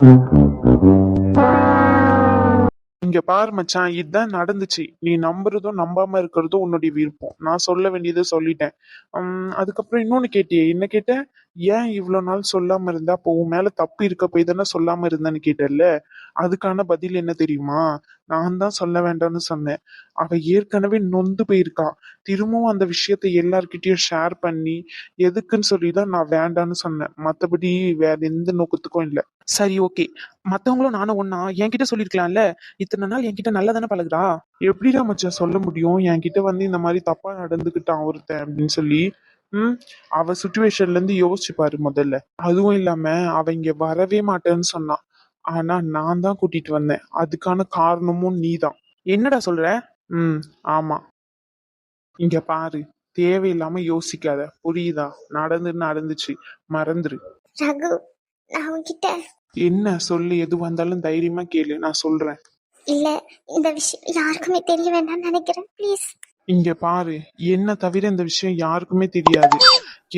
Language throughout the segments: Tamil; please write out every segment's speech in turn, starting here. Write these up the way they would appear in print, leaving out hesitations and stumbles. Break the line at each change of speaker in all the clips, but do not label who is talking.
இங்க பாரு மச்சான், இதுதான் நடந்துச்சு. நீ நம்புறதும் நம்பாம இருக்கிறதும் உன்னுடைய விருப்பம். நான் சொல்ல வேண்டியதை சொல்லிட்டேன். அதுக்கப்புறம் இன்னொன்னு கேட்டியே, என்ன கேட்ட? ஏன் இவ்வளவு நாள் சொல்லாம இருந்தா? அப்போ உன் மேல தப்பு இருக்க போய் தானே சொல்லாம இருந்தேன்னு கேட்டல்ல. அதுக்கான பதில் என்ன தெரியுமா? நான் தான் சொல்ல வேண்டாம்னு சொன்னேன். அவ ஏற்கனவே நொந்து போயிருக்கா. திரும்பவும் அந்த விஷயத்தை எல்லார்கிட்டயும் ஷேர் பண்ணி எதுக்குன்னு சொல்லிதான் நான் வேண்டான்னு சொன்னேன். மத்தபடி வேற எந்த நோக்கத்துக்கும் இல்ல. சரி, ஓகே. மத்தவங்களும் நானும் ஒண்ணா என்கிட்ட சொல்லிருக்கலாம்ல. இத்தனை நாள் என்கிட்ட நல்லா தானே பழகுறா. எப்படிடா மச்சான் சொல்ல முடியும் என்கிட்ட வந்து இந்த மாதிரி தப்பா நடந்துக்கிட்டான் ஒருத்தன் அப்படின்னு சொல்லி? ம் அவ சுச்சுவேஷன்ல இருந்து யோசிச்சு பாரு முதல்ல. அதுவும் இல்லாம அவ இங்க வரவே மாட்டேன்னு சொன்னான். ஆனா நான் தான் கூட்டிட்டு வந்தேன். அதுக்கான காரணமும் நீதான். என்னடா சொல்ற? ம் ஆமா. இங்க பாரு, தேவையில்லாம யோசிக்காத, புரியுதா? நடந்துச்சு, மறந்துரு.
ரகு, நான் உன்கிட்ட
என்ன சொல்லு, எது வந்தாலும் தைரியமா கேளு, நான் சொல்றேன்.
இல்ல, இந்த விஷயம் யாருக்குமே தெரிய வேண்டாம்னு நினைக்கிறேன். ப்ளீஸ்.
இங்க பாரு, என்ன தவிர இந்த விஷயம் யாருக்குமே தெரியாது.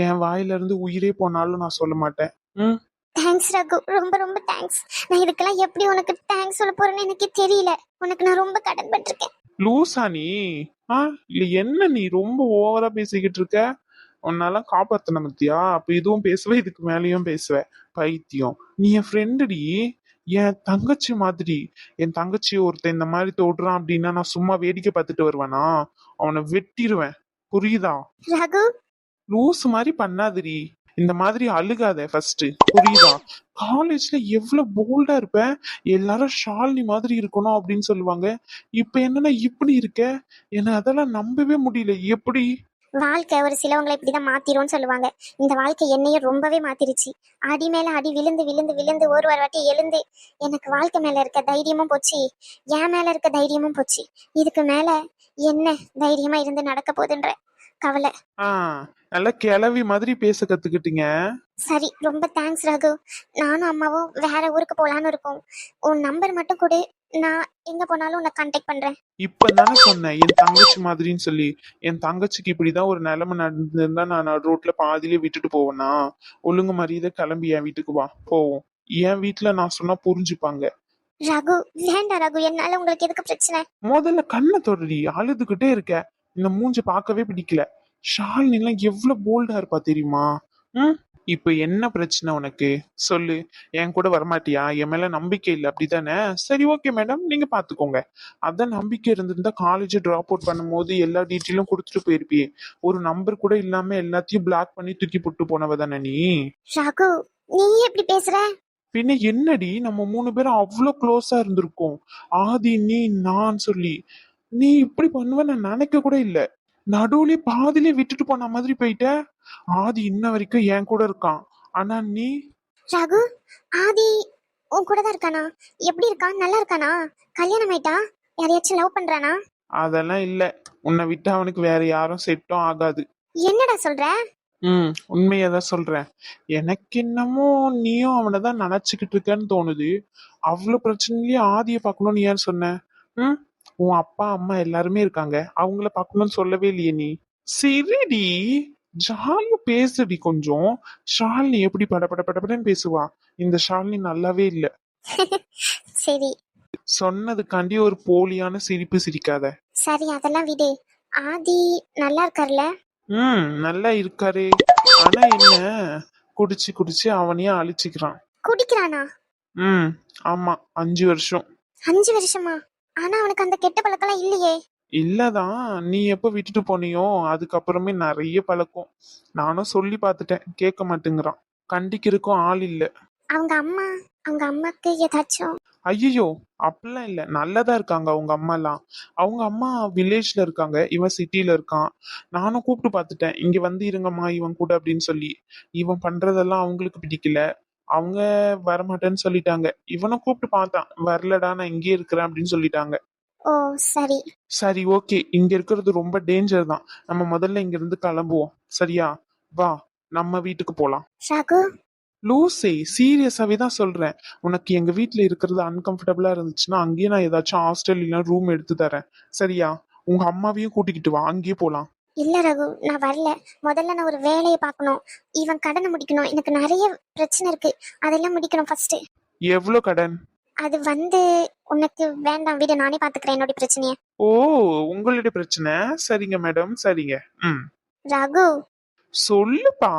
என் வாயில இருந்து உயிரே போனாலும் நான் சொல்ல மாட்டேன். ம்
தேங்க்ஸ் ரகு, ரொம்ப ரொம்ப தேங்க்ஸ். நான் இதுக்கெல்லாம் எப்படி உனக்கு தேங்க்ஸ் சொல்ல போறேன்னு எனக்கு தெரியல. உனக்கு நான் ரொம்ப கடன்பட்டிருக்கேன்.
லூசா நீ? இல்ல என்ன நீ ரொம்ப ஓவரா பேசிக்கிட்டு இருக்க? உன்னால காப்பாத்தன பத்தியா? அப்ப இதுவும் பேசுவ, இதுக்கு மேலயும் பேசுவ. பைத்தியம். நீ என் ஃப்ரெண்டுடி. என் தங்கச்சி மாதிரி. என் தங்கச்சி ஒருத்தன் இந்த மாதிரி தொடுறான் அப்படின்னா நான் சும்மா வேடிக்கை பார்த்துட்டு வருவேனா? அவனை வெட்டிடுவேன். புரியுதா?
ரகு,
லூசு மாதிரி பண்ணாதடி. இந்த மாதிரி அழுகாத ஃபர்ஸ்ட். புரியுதா? காலேஜ்ல எவ்வளவு போல்டா இருப்ப. எல்லாரும் ஷாலினி மாதிரி இருக்கணும் அப்படின்னு சொல்லுவாங்க. இப்ப என்னன்னா இப்படி இருக்க. எனக்கு அதெல்லாம் நம்பவே முடியல. எப்படி?
வாழ்க்கை ஒரு சிலவங்களை இப்படிதான் மாத்திரும்னு சொல்லுவாங்க. இந்த வாழ்க்கை என்னையும் ரொம்பவே மாத்திருச்சு. அடி மேல அடி விழுந்து விழுந்து விழுந்து ஒரு வாட்டி எழுந்து எனக்கு வாழ்க்கை மேல இருக்க தைரியமும் போச்சு, என் மேல இருக்க தைரியமும் போச்சு. இதுக்கு மேல என்ன தைரியமா இருந்து நடக்க போகுதுன்ற கவலை.
நல்லா கிளவி மாதிரி பேச கத்துக்கிட்டீங்க.
சரி, ரொம்ப தேங்க்ஸ் ரகு. நானும் அம்மாவும் வேற ஊருக்கு போலான்னு இருக்கோம். உன் நம்பர் மட்டும் கொடு, நான் எங்க போனாலும் உன்னை கான்டாக்ட் பண்றேன்.
இப்பதானே சொன்னேன் என் தங்கச்சி மாதிரின்னு சொல்லி. என் தங்கச்சிக்கு இப்படிதான் ஒரு நிலைமை நடந்திருந்தா நான் ரோட்ல பாதியிலே விட்டுட்டு போவேனா? ஒழுங்கு மரியாதை கிளம்பி என் வீட்டுக்கு வா, போவோம். என் வீட்டுல நான் சொன்னா புரிஞ்சுப்பாங்க.
ரகு, வேண்டாம் ரகு, என்னால உங்களுக்கு எதுக்கு பிரச்சனை?
முதல்ல கண்ணை தொடரி. அழுதுகிட்டே இருக்க. இந்த மூஞ்ச பார்க்கவே பிடிக்கல. ஷாலினி எல்லாம் எவ்வளவு போல்டா இருப்பா தெரியுமா? ம் இப்ப என்ன பிரச்சனை உனக்கு? சொல்லு. என் கூட வரமாட்டியா? என் மேல நம்பிக்கை இல்லை அப்படித்தானே? சரி, ஓகே மேடம், நீங்க பாத்துக்கோங்க. அதான் நம்பிக்கை இருந்திருந்தா காலேஜ் டிராப் அவுட் பண்ணும்போது எல்லா டீட்டெயிலும் கொடுத்துட்டு போயிருப்பியே. ஒரு நம்பர் கூட இல்லாம எல்லாத்தையும் பிளாக் பண்ணி தூக்கி போட்டு போனவ தானே நீ?
ரகு, நீ எப்படி பேசுற?
பின்ன என்னடி, நம்ம 3 பேரும் அவ்வளோ க்ளோஸா இருந்திருக்கோம். ஆதி, நீ, நான் சொல்லி. நீ இப்படி பண்ணுவ நான் நினைக்க கூட இல்ல. நடுவுலயே பாதியிலே விட்டுட்டு போன மாதிரி போயிட்ட. ஆதி இன்ன வரைக்கும் என் கூட இருக்கான். ஆனா நீ?
ரகு, ஆதி உன் கூட தான் இருக்கானா? எப்படி இருக்கான்? நல்லா இருக்கானா? கல்யாணம் ஆயிட்டா? யாரையாச்சும் லவ் பண்றானா?
அதெல்லாம் இல்ல. உன்னை விட்டு அவனுக்கு வேற யாரும் செட்டும் ஆகாது.
என்னடா சொல்ற?
உண்மையதான் சொல்றேன். எனக்கு என்னமோ நீயும் அவனை தான் நினைச்சுக்கிட்டு இருக்கேன்னு தோணுது. அவ்வளவு பிரச்சனைலயே ஆதியை பார்க்கணும்னு ஏன் சொன்ன? ம் உன் அப்பா அம்மா எல்லாருமே இருக்காங்க, அவங்கள பார்க்கணும்னு சொல்லவே இல்லையே நீ? சரிடி, ஜாலியா பேசுடி கொஞ்சம். ஷாலினி எப்படி படபட படபடன்னு பேசுவா? இந்த ஷாலினி நல்லாவே இல்ல.
சரி
சொன்னதுக்காண்டி ஒரு போலியான சிரிப்பு சிரிக்காத.
சரி, அதெல்லாம் விடு. ஆதி நல்லா இருக்கார்ல?
நல்லா இருக்காரே. ஆனா என்ன, குடிச்சு குடிச்சு அவனையே அழிச்சுக்கிறான்.
குடிக்கிறானா?
ஆமா, 5 வருஷம்.
5 வருஷமா? ஆனா அவனுக்கு அந்த கெட்ட பழக்கம் இல்லையே.
இல்லதான், நீ எப்ப விட்டுட்டு போனியோ அதுக்கப்புறமே நிறைய பழக்கம். நானும் சொல்லி பார்த்துட்டேன், கேட்க மாட்டேங்கிறான். கண்டிக்கிறதுக்கும் ஆள் இல்ல.
அவங்க அம்மா, அவங்க அம்மாக்கு ஏதாச்சும்?
ஐயோ, அப்படிலாம் இல்ல, நல்லதா இருக்காங்க அவங்க அம்மா எல்லாம். அவங்க அம்மா வில்லேஜ்ல இருக்காங்க, இவன் சிட்டில இருக்கான். நானும் கூப்பிட்டு பார்த்துட்டேன், இங்க வந்து இருங்கம்மா இவன் கூட அப்படின்னு சொல்லி. இவன் பண்றதெல்லாம் அவங்களுக்கு பிடிக்கல. அவங்க வரமாட்டேன்னு சொல்லிட்டாங்க. இவனும் கூப்பிட்டு பார்த்தான், வரலடா நான் இங்கே இருக்கிறேன் அப்படின்னு சொல்லிட்டாங்க.
ஓ சரி.
சரி, ஓகே. இங்க இருக்கிறது ரொம்ப டேஞ்சர் தான். நம்ம முதல்ல இங்க இருந்து கிளம்புவோம். சரியா? வா, நம்ம வீட்டுக்கு போலாம்.
ரகு,
லூசே, சீரியஸாவே தான் சொல்றேன். உனக்கு எங்க வீட்ல இருக்கிறது அன்கம்ஃபர்டபுளா இருந்துச்சுன்னா அங்கேயே நான் ஏதாச்சும் ஹாஸ்டல் இல்ல ரூம் எடுத்து தரேன். சரியா? உங்க அம்மாவையும் கூட்டிக்கிட்டு வா, அங்கேயே போலாம்.
இல்ல ரகு, நான் வரல. முதல்ல நான் ஒரு வேலையை பார்க்கணும். இவன் கடனை முடிக்கணும். எனக்கு நிறைய பிரச்சனை இருக்கு, அதெல்லாம் முடிக்கணும் ஃபர்ஸ்ட்.
எவ்வளோ கடன்?
அது வந்து உனக்கு வேண்டாம் விடு, நானே பாத்துக்கிறேன் என்னோட பிரச்சனைய.
ஓ, உங்களுடைய பிரச்சனை. சரிங்க மேடம், சரிங்க. ம்.
ரகு,
சொல்லுப்பா.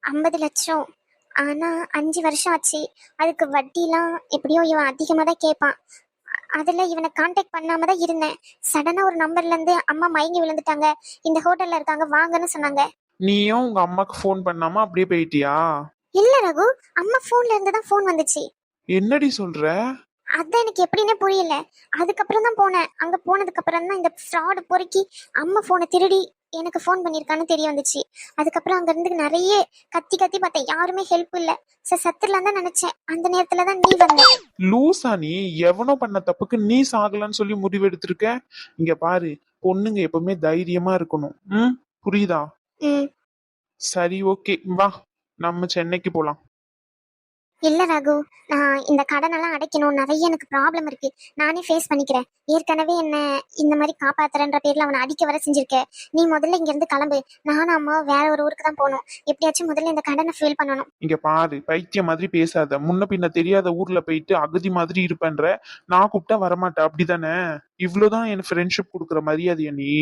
50 லட்சம். ஆனா 5 வருஷம் ஆச்சு. அதுக்கு வட்டிலாம் எப்படியோ இவன் அதிகமா தான் கேட்பான். அதுல இவனை காண்டாக்ட் பண்ணாம தான் இருந்தேன். சடனா ஒரு நம்பர்ல இருந்து அம்மா மயங்கி விழுந்துட்டாங்க, இந்த ஹோட்டல்ல இருக்காங்க வாங்கன்னு சொன்னாங்க.
நீயும் உங்க அம்மாக்கு ஃபோன் பண்ணாம அப்படியே போயிட்டியா?
இல்ல ரகு, அம்மா போன்ல இருந்து தான் போன் வந்துச்சு.
என்னடி சொல்ற?
அதான் எனக்கு எப்படின்னே புரியல. அதுக்கப்புறம் தான் போனேன். அங்க போனதுக்கு அப்புறம் தான் இந்த ஃப்ராடு பொறுக்கி அம்மா போனை திருடி எனக்கு ஃபோன் பண்ணிருக்கான்னு தெரிய வந்துச்சு. அதுக்கப்புறம் அங்க இருந்து நிறைய கத்தி கத்தி பார்த்தேன், யாருமே ஹெல்ப் இல்ல. சத்துலாம் தான் நினைச்சேன். அந்த நேரத்துல தான் நீ வந்த.
லூசா நீ? எவனோ பண்ண தப்புக்கு நீ சாகலன்னு சொல்லி முடிவு எடுத்திருக்க? இங்க பாரு, பொண்ணுங்க எப்பவுமே தைரியமா இருக்கணும். ம், புரியுதா?
ம்.
சரி, ஓகே, வா, நம்ம சென்னைக்கு போலாம்.
இல்ல ரகு, நான் இந்த கடனெல்லாம் அடைக்கணும், நிறைய எனக்கு ப்ராப்ளம் இருக்கு. நானே ஃபேஸ் பண்ணிக்கிறேன். ஏற்கனவே என்ன இந்த மாதிரி காப்பாத்துறன்ற பேர்ல அவனை அடிக்க வர செஞ்சிருக்க. நீ முதல்ல இங்க இருந்து கிளம்பு. நானும் அம்மா வேற ஒரு ஊருக்கு தான் போகணும். எப்படியாச்சும் முதல்ல இந்த கடனை ஃபீல் பண்ணணும்.
இங்க பாரு, பைத்தியம் மாதிரி பேசாத. முன்ன பின்ன தெரியாத ஊர்ல போயிட்டு அகதி மாதிரி இருப்பேன்ற. நான் கூப்பிட்டா வரமாட்டேன், அப்படிதானே? இவ்வளவுதான் என் ஃப்ரெண்ட்ஷிப் கொடுக்குற மரியாதையா நீ?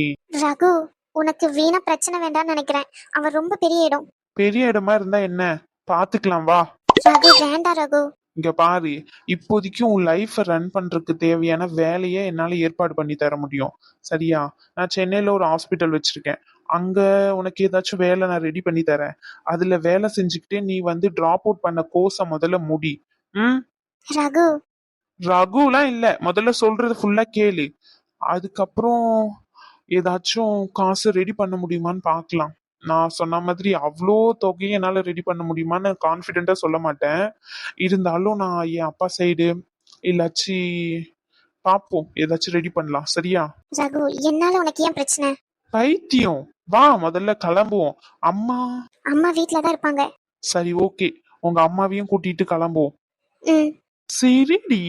ரகு, உனக்கு வீணா பிரச்சனை வேண்டாம்னு நினைக்கிறேன். அவன் ரொம்ப பெரிய இடம்.
பெரிய இடமா இருந்தா என்ன, பாத்துக்கலாம், வா.
ரகு வேண்டாம் ரகு.
இங்க பாரு, இப்போதைக்கு உன் லைஃப ரன் பண்றதுக்கு தேவையான வேலையை என்னால ஏற்பாடு பண்ணி தர முடியும். சரியா? நான் சென்னையில ஒரு ஹாஸ்பிட்டல் வச்சிருக்கேன். அங்க உனக்கு ஏதாச்சும் வேலை நான் ரெடி பண்ணி தரேன். அதுல வேலை செஞ்சுக்கிட்டே நீ வந்து டிராப் அவுட் பண்ண கோர்ஸ முதல்ல முடி. ம்.
ரகு,
ரகுலாம் இல்ல, முதல்ல சொல்றது ஃபுல்லா கேளு. அதுக்கப்புறம் ஏதாச்சும் காசு ரெடி பண்ண முடியுமான்னு பார்க்கலாம். நான் சொன்ன மாதிரி அவ்வளோ தொகையை என்னால் ரெடி பண்ண முடியுமான்னு கான்ஃபிடென்ட்டாக சொல்ல மாட்டேன். இருந்தாலும் நான் என் அப்பா சைடு இல்லாச்சி பார்ப்போம், ஏதாச்சும் ரெடி பண்ணலாம். சரியா?
ரகு, என்னால உனக்கு ஏன் பிரச்சனை?
பைத்தியம், வா முதல்ல கிளம்புவோம். அம்மா?
அம்மா வீட்ல தான் இருப்பாங்க.
சரி, ஓகே, உங்க அம்மாவையும் கூட்டிட்டு கிளம்புவோம்.
ம்.
சரிடி,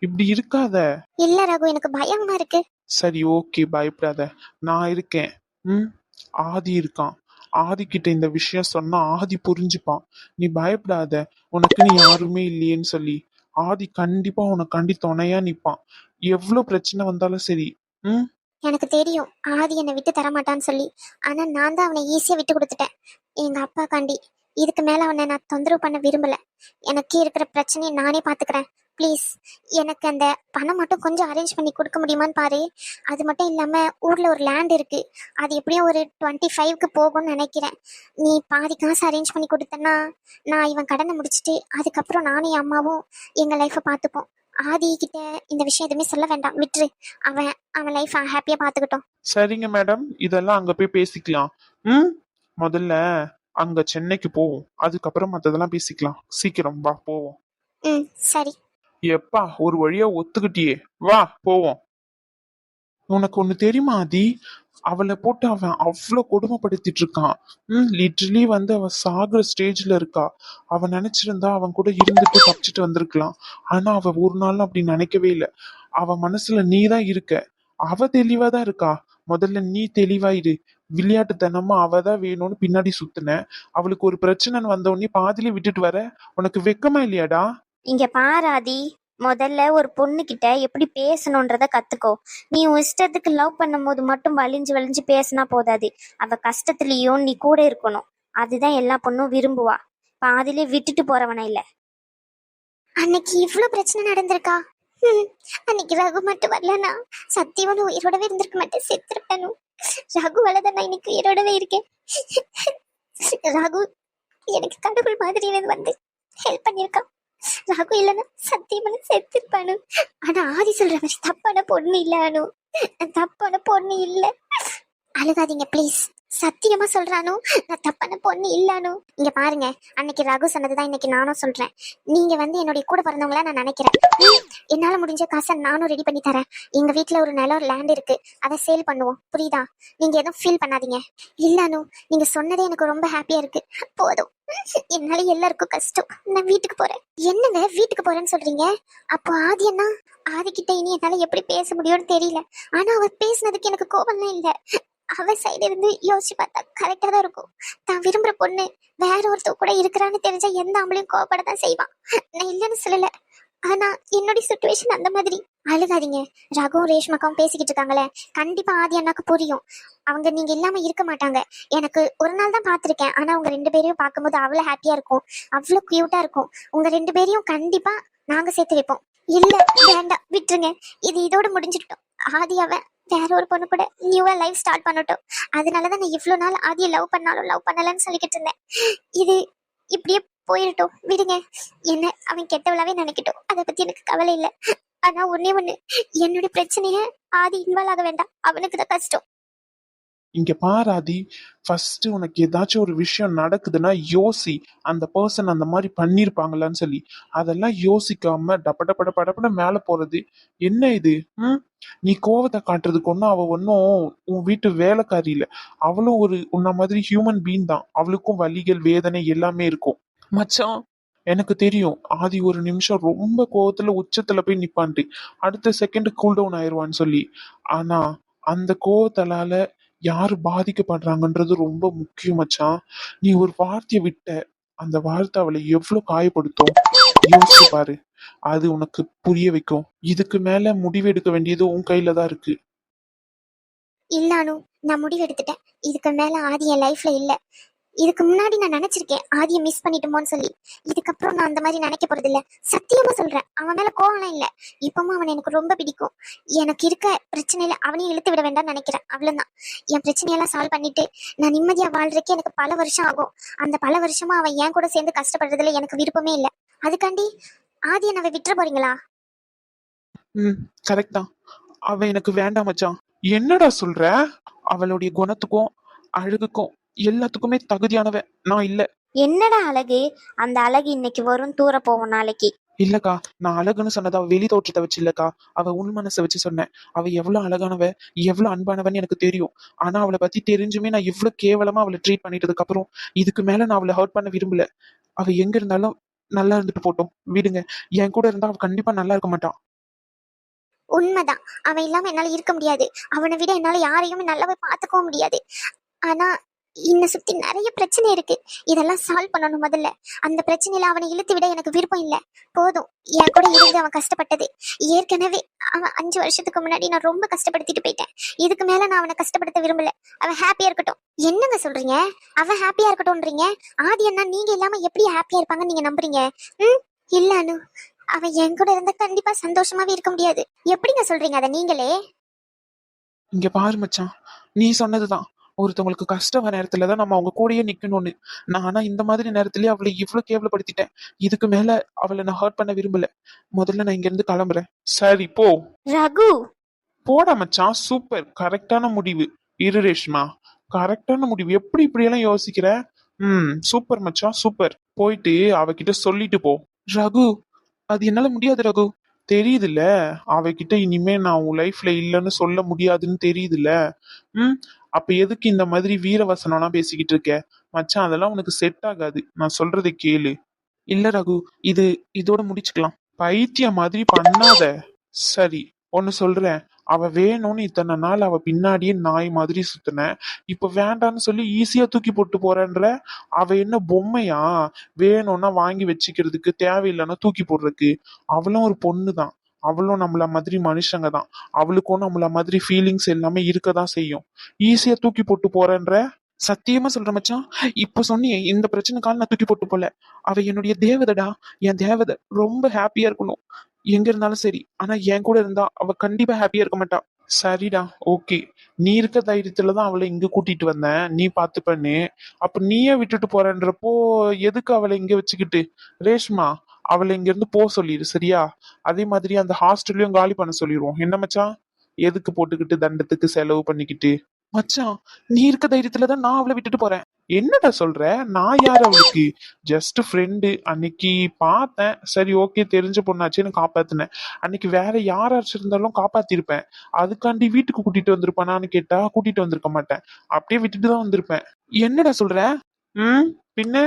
இப்படி இருக்காத.
இல்ல ரகு, எனக்கு பயமா இருக்கு.
சரி, ஓகே, பயப்படாத, நான் இருக்கேன். ம். ஆதி இருக்கான். ஆதி கிட்ட இந்த விஷயம் சொன்னா ஆதி புரிஞ்சுப்பான். நீ பயப்படாத, உனக்குன்னு யாருமே இல்லையேன்னு சொல்லி. ஆதி கண்டிப்பா உனக்காண்டி துணையா நிப்பான், எவ்வளவு பிரச்சனை வந்தாலும் சரி. ம்.
எனக்கு தெரியும் ஆதி என்னை விட்டு தரமாட்டான்னு சொல்லி. ஆனா நான் தான் அவனை ஈஸியா விட்டு கொடுத்துட்டேன் எங்க அப்பா காண்டி. இதுக்கு மேல அவனை நான் தொந்தரவு பண்ண விரும்பல. எனக்கு இருக்கிற பிரச்சனையை நானே பாத்துக்கிறேன். ப்ளீஸ், எனக்கு அந்த பணம் மட்டும் கொஞ்சம் அரேஞ்ச் பண்ணி கொடுக்க முடியுமான்னு பாரு. அது மட்டும் இல்லாம ஊர்ல ஒரு லேண்ட் இருக்கு, அது எப்படியும் ஒரு 25க்கு போகும்னு நினைக்கிறேன். நீ பாதி காசு அரேஞ்ச் பண்ணி கொடுத்தனா நான் இவன் கடனை முடிச்சுட்டு அதுக்கப்புறம் நானும் என் அம்மாவும் எங்க லைஃபை பார்த்துப்போம். ஆதி கிட்ட இந்த விஷயம் எதுவுமே சொல்ல வேண்டாம், விட்டுரு. அவன் அவன் லைஃப் ஹாப்பியா பாத்துக்கிட்டோம்.
சரிங்க மேடம், இதெல்லாம் அங்க போய் பேசிக்கலாம். ம். முதல்ல அங்க சென்னைக்கு போவோம், அதுக்கப்புறம் மத்ததெல்லாம் பேசிக்கலாம். சீக்கிரம் வா, போவோம்.
ம், சரி.
எப்பா, ஒரு வழியா ஒத்துக்கிட்டியே, வா போவோம். உனக்கு ஒண்ணு தெரியுமா ஆதி? அவளை போட்டு அவன் அவ்வளோ கொடுமைப்படுத்திட்டு இருக்கான். லிட்ரலி வந்து அவ சாகுற ஸ்டேஜ்ல இருக்கா. அவன் நினைச்சிருந்தா அவன் கூட இருந்துட்டு தப்பிச்சுட்டு வந்திருக்கலாம். ஆனா அவ ஒரு நாளும் அப்படி நினைக்கவே இல்லை. அவ மனசுல நீ தான் இருக்க. அவ தெளிவா தான் இருக்கா. முதல்ல நீ தெளிவாயிரு. விளையாட்டுத்தனமா அவ தான் வேணும்னு பின்னாடி சுத்துன. அவளுக்கு ஒரு பிரச்சனைன்னு வந்த உடனே பாதியிலே விட்டுட்டு வர. உனக்கு வெக்கமா இல்லையாடா?
இங்க பாராதி, முதல்ல ஒரு பொண்ணு கிட்ட எப்படி பேசணுன்றத கத்துக்கோ. நீ உன் இஷ்டத்துக்கு லவ் பண்ணும் போது மட்டும் வலிஞ்சு வலிஞ்சு பேசினா போதாது. அவ கஷ்டத்துலயும் நீ கூட இருக்கணும். அதுதான் எல்லா பொண்ணும் விரும்புவா. பாதிலே விட்டுட்டு போறவன இல்ல.
அன்னைக்கு இவ்வளவு பிரச்சனை நடந்திருக்கா? அன்னைக்கு ரகு மட்டும் வரலனா சத்தியவனு உயிரோடவே இருந்திருக்க மாட்டேன், செத்துருப்பேனும். ரகு வளதான் நான் இன்னைக்கு உயிரோடவே இருக்கேன். ரகு எனக்கு கடவுள் மாதிரி எனக்கு வந்து ஹெல்ப் பண்ணிருக்கான். ரகு இல்லைன்னா சத்தியமான செத்துருப்பானு. ஆனா ஆதி சொல்ற மாதிரி தப்பான பொண்ணு இல்ல அனு, தப்பான பொண்ணு இல்ல. அழுகாதீங்க ப்ளீஸ், சத்தியமா சொல்றானோ நான் தப்பான பொண்ணு இல்லானோ. இங்க பாருங்க, அன்னைக்கு ரகு சொன்னதுதான் இன்னைக்கு நானும் சொல்றேன். நீங்க வந்து என்னுடைய கூட பிறந்தவங்களா நான் நினைக்கிறேன். என்னால முடிஞ்ச காசை நானும் ரெடி பண்ணி தரேன். எங்க வீட்டுல ஒரு நிலம் லேண்ட் இருக்கு, அதை சேல் பண்ணுவோம். புரியுதா? நீங்க எதுவும் ஃபீல் பண்ணாதீங்க. இல்லானோ நீங்க சொன்னதே எனக்கு ரொம்ப ஹாப்பியா இருக்கு. போதும், என்னால எல்லாருக்கும் கஷ்டம். நான் வீட்டுக்கு போறேன். என்னங்க வீட்டுக்கு போறேன்னு சொல்றீங்க? அப்போ ஆதி என்ன? ஆதி கிட்ட இனி என்னால எப்படி பேச முடியும்னு தெரியல. ஆனா அவர் பேசுனதுக்கு எனக்கு கோபம்லாம் இல்ல. அவ சைடு இருந்து யோசிச்சு பார்த்தா கரெக்டா தான் இருக்கும். தான் விரும்புற பொண்ணு வேற ஒருத்தர் கூட இருக்கிறான்னு தெரிஞ்சா எந்த ஆம்பளையும் கோவப்பட தான் செய்வான். நான் இல்லைன்னு சொல்லல, ஆனா என்னுடைய சுச்சுவேஷன் அந்த மாதிரி. அழுகாதீங்க. ரகு ரேஷ்மாக்காவும் பேசிக்கிட்டு இருக்காங்களே, கண்டிப்பா ஆதி அண்ணாக்கு புரியும். அவங்க நீங்க இல்லாம இருக்க மாட்டாங்க. எனக்கு ஒரு நாள் தான் பார்த்திருக்கேன், ஆனா உங்க ரெண்டு பேரையும் பார்க்கும்போது அவ்வளவு ஹாப்பியா இருக்கும், அவ்வளவு கியூட்டா இருக்கும். உங்க ரெண்டு பேரையும் கண்டிப்பா நாங்க சேர்த்து வைப்போம். இல்ல வேண்டாம், விட்டுருங்க. இது இதோட முடிஞ்சிட்டோம். ஆதி அவன் வேற ஒரு பொண்ணு கூட நியூவா லைஃப் ஸ்டார்ட் பண்ணட்டும். அதனாலதான் நான் இவ்வளவு நாள் ஆதியை லவ் பண்ணாலும் லவ் பண்ணலன்னு சொல்லிக்கிட்டு இருந்தேன். இது இப்படியே போயிடட்டும், விடுங்க. என்ன அவன் கெட்டவளாவே நினைக்கட்டும், அதை பத்தி எனக்கு கவலை இல்லை. ஆனா ஒண்ணே ஒண்ணு, என்னுடைய பிரச்சனைய ஆதி இன்வால்வ் ஆக வேண்டாம், அவனுக்கு தான் கஷ்டம்.
இங்க பாராதி, ஃபர்ஸ்ட் உனக்கு ஏதாச்சும் ஒரு விஷயம் நடக்குதுன்னா யோசி, அந்த பர்சன் அந்த மாதிரி பண்ணிருப்பாங்களான்னு சொல்லி. அதெல்லாம் யோசிக்காம டப்ப டப்ப டப்ப டப்பட மேல போறது என்ன இது? நீ கோவத்தை காட்டுறதுக்கு ஒன்னும் அவ ஒன்னும் உன் வீட்டு வேலைக்காரி இல்ல. அவளும் ஒரு உன்ன மாதிரி ஹியூமன் பீன் தான். அவளுக்கும் வலிகள் வேதனை எல்லாமே இருக்கும் மச்சான். எனக்கு தெரியும் ஆதி ஒரு நிமிஷம் ரொம்ப கோவத்துல உச்சத்துல போய் நிப்பான்ட்டு அடுத்த செகண்ட் கூல் டவுன் ஆயிடுவான்னு சொல்லி. ஆனா அந்த கோவத்தலால யாரு பாதிக்கப்படுறாங்கன்றது ரொம்ப முக்கியம் மச்சான். நீ ஒரு வார்த்தையை விட்ட, அந்த வார்த்தை அவளை எவ்வளவு காயப்படுத்தும் யோசிச்சு பாரு. அது உனக்கு புரிய வைக்கும். இதுக்கு மேல முடிவு எடுக்க வேண்டியது உன் கையில தான் இருக்கு.
இல்லானு, நான் முடிவு எடுத்துட்டேன். இதுக்கு மேல ஆதி என் லைஃப்ல இல்ல. இதுக்கு முன்னாடி நான் நினைச்சிருக்கேன் ஆதியை மிஸ் பண்ணிட்டோமோன்னு சொல்லி. இதுக்கப்புறம் நான் அந்த மாதிரி நினைக்க போறது இல்ல. சத்தியமா சொல்றேன், அவன் மேல கோவம்லாம் இல்ல. இப்பவும் அவன் எனக்கு ரொம்ப பிடிக்கும். எனக்கு இருக்க பிரச்சனையில அவனையும் இழுத்து விட வேண்டாம்னு நினைக்கிறேன், அவ்வளவுதான். என் பிரச்சனையெல்லாம் சால்வ் பண்ணிட்டு நான் நிம்மதியா வாழ்றதுக்கு எனக்கு பல வருஷம் ஆகும். அந்த பல வருஷமா அவன் என் கூட சேர்ந்து கஷ்டப்படுறதுல எனக்கு விருப்பமே இல்லை. அதுக்காண்டி ஆதியை நான் விட்டுற போறீங்களா?
கரெக்ட் தான். அவ எனக்கு வேண்டாம் மச்சான். என்னடா சொல்ற? அவளுடைய குணத்துக்கும் அழகுக்கும் எல்லாத்துக்குமே தகுதியானவன் நான் இல்ல.
என்னடா அழகு? அந்த அழகு இன்னைக்கு வரும், தூர போவோம் நாளைக்கு.
இல்லக்கா, நான் அழகுன்னு சொன்னது அவ வெளி தோற்றத்தை வச்சு இல்லக்கா, அவ உள் மனசை வச்சு சொன்னேன். அவ எவ்வளவு அழகானவ, எவ்வளவு அன்பானவன் எனக்கு தெரியும். ஆனா அவளை பத்தி தெரிஞ்சுமே நான் இவ்வளவு கேவலமா அவளை ட்ரீட் பண்ணிட்டதுக்கு அப்புறம் இதுக்கு மேல நான் அவளை ஹர்ட் பண்ண விரும்பல. அவ எங்க இருந்தாலும் நல்லா இருந்துட்டு போட்டோம், விடுங்க. என் கூட இருந்தா அவ கண்டிப்பா நல்லா இருக்க மாட்டான்.
உண்மைதான், அவன் இல்லாம என்னால இருக்க முடியாது. அவனை விட என்னால யாரையுமே நல்லாவே பாத்துக்கவும் முடியாது. ஆனா இன்ன சுத்தி நிறைய பிரச்சனை இருக்கு. இதெல்லாம் சால்வ் பண்ணணும் முதல்ல. அந்த பிரச்சனையில அவனை இழுத்து விட எனக்கு விருப்பம் இல்ல. போதும், என் கூட இருந்து அவன் கஷ்டப்பட்டது. ஏற்கனவே அவன் 5 வருஷத்துக்கு முன்னாடி நான் ரொம்ப கஷ்டப்படுத்திட்டு போயிட்டேன். இதுக்கு மேல நான் அவனை கஷ்டப்படுத்த விரும்பல. அவன் ஹாப்பியா இருக்கட்டும். என்னங்க சொல்றீங்க? அவன் ஹாப்பியா இருக்கட்டும்ன்றீங்க? ஆதி அண்ணா நீங்க இல்லாம எப்படி ஹாப்பியா இருப்பாங்கன்னு நீங்க நம்புறீங்க? இல்ல அனு, அவன் என் கூட இருந்தா கண்டிப்பா சந்தோஷமாவே இருக்க முடியாது. எப்படிங்க சொல்றீங்க அதை நீங்களே?
இங்க பாரு மச்சான், நீ சொன்னதுதான். ஒருத்தவங்களுக்கு கஷ்டம் வர நேரத்துலதான் நம்ம அவங்க கூடயே நிக்கணும்னு. நான் ஆனா இந்த மாதிரி நேரத்திலேயே அவளை இவ்வளவு கேவலப்படுத்திட்டேன். இதுக்கு மேல அவளை நான் ஹர்ட் பண்ண விரும்பல. முதல்ல நான் இங்க இருந்து கிளம்புறேன். சரி போ.
ரகு,
போடா மச்சான், சூப்பர், கரெக்டான முடிவு. இரு ரேஷ்மா, கரெக்டான முடிவு. எப்படி இப்படி எல்லாம் யோசிக்கிற? சூப்பர் மச்சான், சூப்பர். போயிட்டு அவகிட்ட சொல்லிட்டு போ. ரகு, அது என்னால முடியாது ரகு. தெரியுதுல்ல, அவகிட்ட இனிமே நான் உன் லைஃப்ல இல்லைன்னு சொல்ல முடியாதுன்னு தெரியுதுல்ல. அப்ப எதுக்கு இந்த மாதிரி வீரவசனம்லாம் பேசிக்கிட்டு இருக்க? மச்சான், அதெல்லாம் உனக்கு செட் ஆகாது. நான் சொல்றதை கேளு. இல்ல ரகு, இதோட முடிச்சுக்கலாம். பைத்தியம் மாதிரி பண்ணாத. சரி, ஒன்னு சொல்றேன். அவ வேணும்னு இத்தனை நாள் அவ பின்னாடியே நாய் மாதிரி சுத்தின, இப்ப வேண்டான்னு சொல்லி ஈஸியா தூக்கி போட்டு போறேன்ற. அவ என்ன பொம்மையா? வேணும்னா வாங்கி வச்சுக்கிறதுக்கு, தேவையில்லைன்னா தூக்கி போடுறதுக்கு. அவளும் ஒரு பொண்ணு தான். அவளும் நம்மள மாதிரி மனுஷங்க தான். அவளுக்கும் நம்மள மாதிரி ஃபீலிங்ஸ் எல்லாமே இருக்கதான் செய்யும். ஈஸியா தூக்கி போட்டு போறேன்ற. சத்தியமா சொல்ற மச்சான், இப்ப சொன்னியே இந்த பிரச்சனைக்கால நான் தூக்கி போட்டு போல. அவ என்னுடைய தேவதடா, என் தேவதை. ரொம்ப ஹாப்பியா இருக்கணும் எங்க இருந்தாலும் சரி. ஆனா என் கூட இருந்தா அவ கண்டிப்பா ஹாப்பியா இருக்க மாட்டா. சரிடா, ஓகே. நீ இருக்க தைரியத்துலதான் அவளை இங்க கூட்டிட்டு வந்தேன். நீ பாத்து பண்ணு. அப்ப நீயே விட்டுட்டு போறன்றப்போ எதுக்கு அவளை இங்க வச்சுக்கிட்டு? ரேஷ்மா, அவளை இங்க இருந்து போ சொல்லிடு, சரியா? அதே மாதிரி அந்த ஹாஸ்டல்லையும் காலி பண்ண சொல்லிடுவோம். என்ன மச்சான்? எதுக்கு போட்டுக்கிட்டு தண்டத்துக்கு செலவு பண்ணிக்கிட்டு? மச்சான், நீ இருக்க தைரியத்துலதான் நான் அவளை விட்டுட்டு போறேன். என்னடா சொல்ற? நான் யார் அவளுக்கு? Just friend. அன்னைக்கு பார்த்தேன், சரி ஓகே, தெரிஞ்ச பொண்ணாச்சுன்னு காப்பாத்தினேன். அன்னைக்கு வேற யாராச்சும் இருந்தாலும் காப்பாத்திருப்பேன். அதுக்காண்டி வீட்டுக்கு கூட்டிட்டு வந்திருப்பானான்னு கேட்டா கூட்டிட்டு வந்திருக்க மாட்டேன். அப்படியே விட்டுட்டு தான் வந்திருப்பேன். என்னடா சொல்ற? பின்ன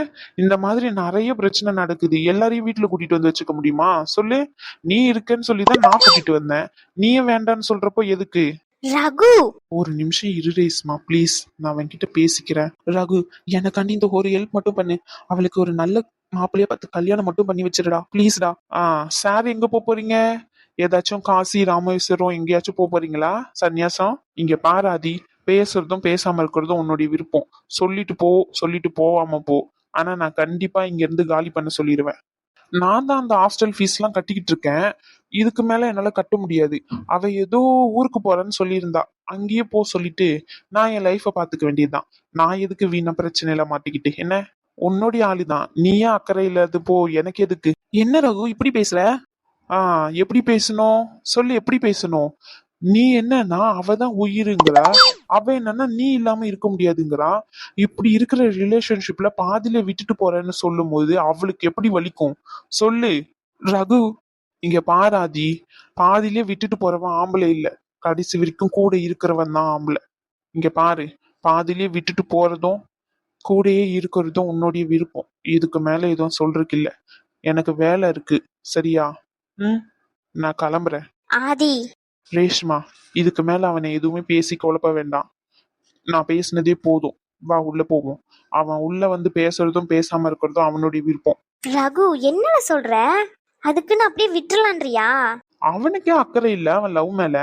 இந்த மாதிரி நிறைய பிரச்சனை நடக்குது. எல்லாரையும் வீட்டுல கூட்டிட்டு வந்து வச்சுக்க முடியுமா சொல்லு? நீ இருக்கன்னு சொல்லிதான் நான் கூட்டிட்டு வந்தேன். நீயே வேண்டான்னு சொல்றப்போ எதுக்கு?
ரகு,
ஒரு நிமிஷம் இரு ரேஸ்மா ப்ளீஸ், நான் அவன்கிட்ட பேசிக்கிறேன். ரகு, எனக்காண்டி இந்த ஒரு ஹெல்ப் மட்டும் பண்ணு. அவளுக்கு ஒரு நல்ல மாப்பிள்ளைய பார்த்து கல்யாணம் மட்டும் பண்ணி வச்சிருடா ப்ளீஸ்டா. சார் எங்க போறீங்க? ஏதாச்சும் காசி ராமேஸ்வரம் எங்கேயாச்சும் போறீங்களா? சன்னியாசம்? இங்க பாராதி, பேசுறதும் பேசாம இருக்கிறதும் உன்னுடைய விருப்பம். சொல்லிட்டு போ, சொல்லிட்டு போவாம போ. ஆனா நான் கண்டிப்பா இங்க இருந்து காலி பண்ண சொல்லிடுவேன். நான் தான் அந்த ஹாஸ்டல் ஃபீஸ் எல்லாம் கட்டிக்கிட்டு இருக்கேன். இதுக்கு மேல என்னால கட்ட முடியாது. அவ ஏதோ ஊருக்கு போறேன்னு சொல்லியிருந்தா. அங்கேயே போ சொல்லிட்டு நான் என் லைஃப பாத்துக்க வேண்டியதுதான். நான் எதுக்கு வீணா பிரச்சனையில மாட்டிக்கிட்டு என்ன? உன்னுடைய ஆளுதான், நீயே அக்கறை இல்லாது போ, எனக்கு எதுக்கு? என்ன ரகு இப்படி பேசுற? எப்படி பேசணும் சொல்லு, எப்படி பேசணும்? நீ என்னன்னா அவதான் உயிருங்கிறா, அவ என்னன்னா நீ இல்லாம இருக்க முடியாதுங்கிறா. இப்படி இருக்கிற ரிலேஷன்ஷிப்ல பாதியில விட்டுட்டு போறேன்னு சொல்லும் போது அவளுக்கு எப்படி வலிக்கும் சொல்லு. ரகு, இங்க பாராதி, பாதியிலே விட்டுட்டு போறவன் ஆம்பளை இல்ல, கடைசி வரைக்கும் கூட இருக்கிறவன் தான் ஆம்பளை. இங்க பாரு, பாதியிலே விட்டுட்டு போறதும் கூடயே இருக்கிறதும் உன்னுடைய விருப்பம். இதுக்கு மேல எதுவும் சொல்றதுக்கு இல்ல. எனக்கு வேலை இருக்கு, சரியா? ம், நான் கிளம்புறேன்.
ஆதி.
ரேஷ்மா, இதுக்கு மேல அவனை எதுவுமே பேசி குழப்ப வேண்டாம். நான் பேசினதே போதும். வா உள்ள போவோம். அவன் உள்ள வந்து பேசுறதும் பேசாம இருக்கிறதும் அவனுடைய விருப்பம்.
ரகு, என்ன சொல்ற? அதுக்குன்னு அப்படியே விட்டுலான்றியா?
அவனுக்கே அக்கறை இல்ல அவன் லவ் மேல,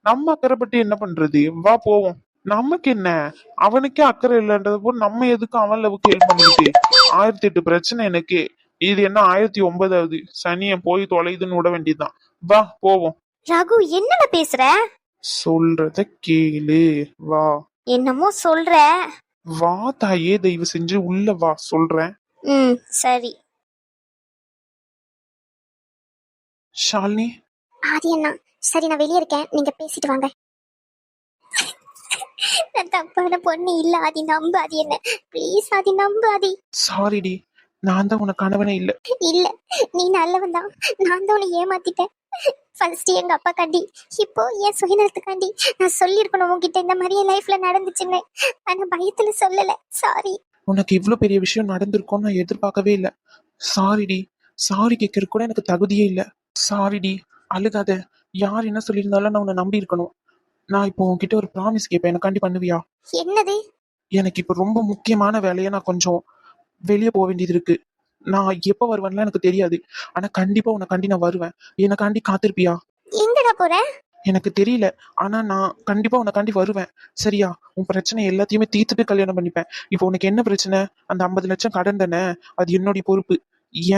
நம்ம அக்கறைப்பட்டு என்ன பண்றது? வா போவோம். நமக்கு என்ன, அவனுக்கே அக்கறை இல்லைன்றது போது நம்ம எதுக்கு அவன் லவ்வுக்கு ஹெல்ப் பண்ணிக்கிட்டு? 1008 பிரச்சனை எனக்கு. இது என்ன 1009வது? சனியை போய் தொலைதுன்னு விட வேண்டியதுதான். வா போவோம்.
ரகு, என்னல பேசுற?
சொல்றத கேளு, வா.
என்னமோ சொல்ற.
வா தாயே, தயவு செஞ்சு உள்ள வா சொல்றேன்.
ம், சரி.
ஷாலினி.
ஆதி அண்ணா, சரி நான் வெளியே இருக்கேன், நீங்க பேசிட்டு வாங்க. நான் தப்பான பொண்ணு இல்ல ஆதி, நம்பு ஆதி, என்ன ப்ளீஸ் ஆதி, நம்பு ஆதி.
சாரிடி, நான் தான் உனக்கு கணவனே இல்ல.
இல்ல, நீ நல்லவன் தான், நான் தான் உன்னை ஏமாத்திட்டேன். ஃபர்ஸ்ட் எங்க அப்பா காண்டி, இப்போ என் சுயநலத்துக்காண்டி. நான் சொல்லியிருக்கணும் உன்கிட்ட இந்த மாதிரி என் லைஃப்ல நடந்துச்சுன்னு, ஆனா பயத்துல சொல்லல. சாரி.
உனக்கு இவ்வளவு பெரிய விஷயம் நடந்திருக்கும்னு நான் எதிர்பார்க்கவே இல்ல. சாரிடி, சாரி கேட்கறது கூட எனக்கு தகுதியே இல்ல. சாரிடி, அழுகாத. யார் என்ன சொல்லியிருந்தாலும் நான் உன்னை நம்பி இருக்கணும். நான் இப்போ உன்கிட்ட ஒரு ப்ராமிஸ் கேட்பேன், எனக்காண்டி பண்ணுவியா?
என்னது?
எனக்கு இப்போ ரொம்ப முக்கியமான வேலையை நான் கொஞ்சம் வெளியே போக வேண்டியது இருக்கு. நான் எப்போ வருவேன்லாம் எனக்கு தெரியாது, ஆனா கண்டிப்பா உனக்காண்டி நான் வருவேன். எனக்காண்டி காத்திருப்பியா?
எங்கடா போற?
எனக்கு தெரியல, ஆனா நான் கண்டிப்பா உனக்காண்டி வருவேன். சரியா? உன் பிரச்சனை எல்லாத்தையுமே தீர்த்துட்டு கல்யாணம் பண்ணிப்பேன். இப்போ உனக்கு என்ன பிரச்சனை? அந்த 50 லட்சம் கடன் தானே, அது என்னுடைய பொறுப்பு.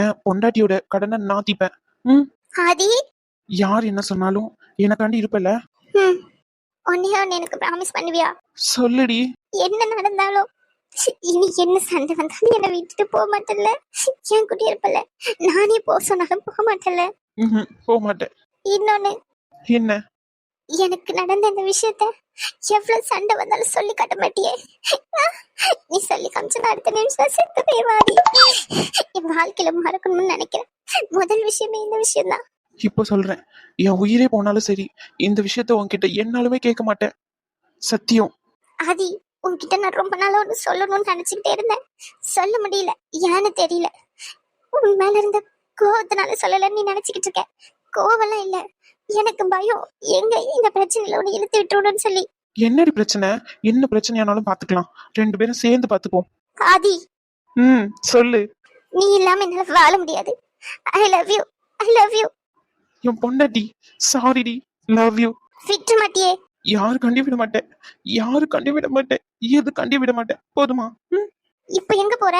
என் பொண்டாட்டியோட கடனை நான் தீப்பேன். ம்,
ஆதி.
யார் என்ன சொன்னாலும் எனக்காண்டி இருப்பல.
ம், ஒன்னே ஒன்னு எனக்கு ப்ராமிஸ் பண்ணுவியா?
சொல்லுடி.
என்ன நடந்தாலும், இனி என்ன சண்டை வந்தாலும் என்னை விட்டுட்டு போக மாட்டேன்ல? என் கூட இருப்பல? நானே போக சொன்னாலும் போக மாட்டேன்ல?
போக மாட்டேன்.
இன்னொன்னு,
என்ன?
எனக்கு நடந்த இந்த விஷயத்த எவ்வளவு சண்டை வந்தாலும் சொல்லி காட்ட மாட்டியே. நீ சொல்லி காமிச்சா அடுத்த நிமிஷம் செத்து போய்வாடி. என் வாழ்க்கையில மறக்கணும்னு நினைக்கிறேன். முதல் விஷயமே இந்த விஷயம்தான்.
இப்போ சொல்றேன், என் உயிரே போனாலும் சரி, இந்த விஷயத்த உன்கிட்ட என்னாலுமே கேட்க மாட்டேன். சத்தியம்.
ஆதி, உன்கிட்ட நான் ரொம்ப நாளா ஒன்று சொல்லணும்னு நினைச்சுக்கிட்டே இருந்தேன், சொல்ல முடியல. ஏன்னு தெரியல. உன் மேல இருந்த கோவத்தினால சொல்லலன்னு நீ நினைச்சுக்கிட்டு இருக்க. கோவம்லாம் இல்ல, எனக்கு பயம், எங்க இந்த பிரச்சனையில ஒண்ணு இழுத்து விட்டுருன்னு சொல்லி.
என்னடி பிரச்சனை? என்ன பிரச்சனையானாலும் பாத்துக்கலாம், 2 பேரும் சேர்ந்து பாத்துப்போம்.
ஆதி,
சொல்லு.
நீ இல்லாம என்னால வாழ முடியாது. I love you, I love you.
என் பொண்டாட்டி, சாரிடி, லவ் யூ.
விட்டு மாட்டியே.
யாரு கண்டி விட மாட்டேன், யாரு கண்டி விட மாட்டேன், எது கண்டி விட மாட்டேன். போதுமா?
இப்ப எங்க போற?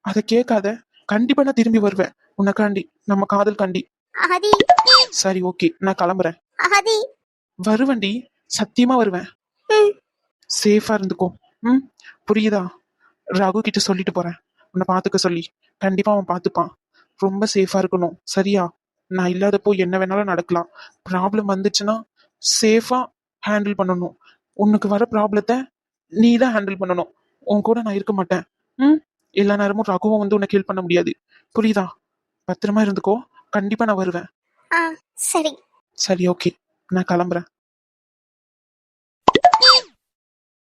அத கேட்காத. கண்டிப்பா நான் திரும்பி வருவேன் உனக்காண்டி, நம்ம காதல் காண்டி.
ஆதி.
சரி ஓகே, நான் கிளம்புறேன்.
ஆதி.
வருவேன்டி, சத்தியமா வருவேன். சேஃபா இருந்துக்கோ. புரியுதா? ரகு கிட்ட சொல்லிட்டு போறேன், உன்னை பாத்துக்க சொல்லி. கண்டிப்பா அவன் பாத்துப்பான். ரொம்ப சேஃபா இருக்கணும், சரியா? நான் இல்லாதப்போ என்ன வேணாலும் நடக்கலாம். ப்ராப்ளம் வந்துச்சுன்னா சேஃபா ஹேண்டில் பண்ணணும். உனக்கு வர ப்ராப்ளத்தை நீ தான் ஹேண்டில் பண்ணணும். உன் கூட நான் இருக்க மாட்டேன். எல்லா நேரமும் ரகுவும் வந்து உனக்கு ஹெல்ப் பண்ண முடியாது. புரியுதா? பத்திரமா இருந்துக்கோ. கண்டிப்பா நான் வருவேன்.
சரி.
சரி ஓகே, நான் கிளம்புறேன்.